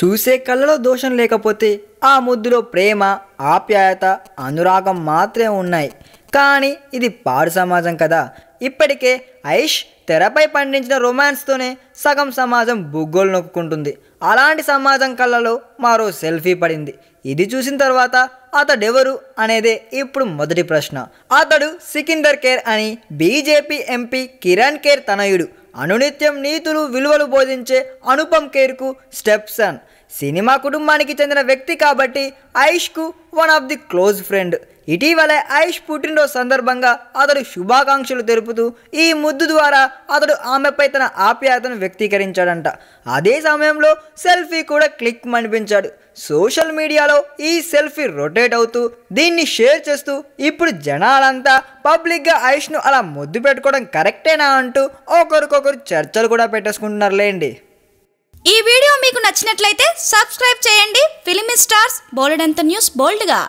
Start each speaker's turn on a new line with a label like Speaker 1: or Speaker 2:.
Speaker 1: చూసే కళ్ళలో దోషం లేకపోతే ఆ ముద్దులో ప్రేమ, ఆప్యాయత, అనురాగం మాత్రమే ఉన్నాయి. కానీ ఇది పాడు సమాజం కదా. ఇప్పటికే ఐష్ తెరపై పండించిన రొమాన్స్తోనే సగం సమాజం బుగ్గోలు నొక్కుంటుంది. అలాంటి సమాజం కళ్ళలో మరో సెల్ఫీ పడింది. ఇది చూసిన తర్వాత అతడెవరు అనేదే ఇప్పుడు మొదటి ప్రశ్న. అతడు సికిందర్ ఖేర్ అని బీజేపీ ఎంపీ కిరణ్ ఖేర్ తనయుడు. అనునిత్యం నీతులు విలువలు బోధించే అనుపమ్ ఖేర్కు స్టెప్ సన్. సినిమా కుటుంబానికి చెందిన వ్యక్తి కాబట్టి ఐష్కు one of the close friend. ఇటీవలే ఐష్ పుట్టినరోజు సందర్భంగా అతడు శుభాకాంక్షలు తెలుపుతూ ఈ ముద్దు ద్వారా అతడు ఆమెపై తన ఆప్యాయతను వ్యక్తీకరించాడంట. అదే సమయంలో సెల్ఫీ కూడా క్లిక్ అనిపించాడు. సోషల్ మీడియాలో ఈ సెల్ఫీ రొటేట్ అవుతూ దీన్ని షేర్ చేస్తూ ఇప్పుడు జనాలంతా పబ్లిక్గా ఐష్ను అలా ముద్దు పెట్టుకోవడం కరెక్టేనా అంటూ ఒకరికొకరు చర్చలు కూడా పెట్టేసుకుంటున్నారులేండి.
Speaker 2: ఈ వీడియో మీకు నచ్చినట్లయితే సబ్స్క్రైబ్ చేయండి. ఫిలిమి స్టార్స్ బోలెడంత న్యూస్ బోల్డ్గా.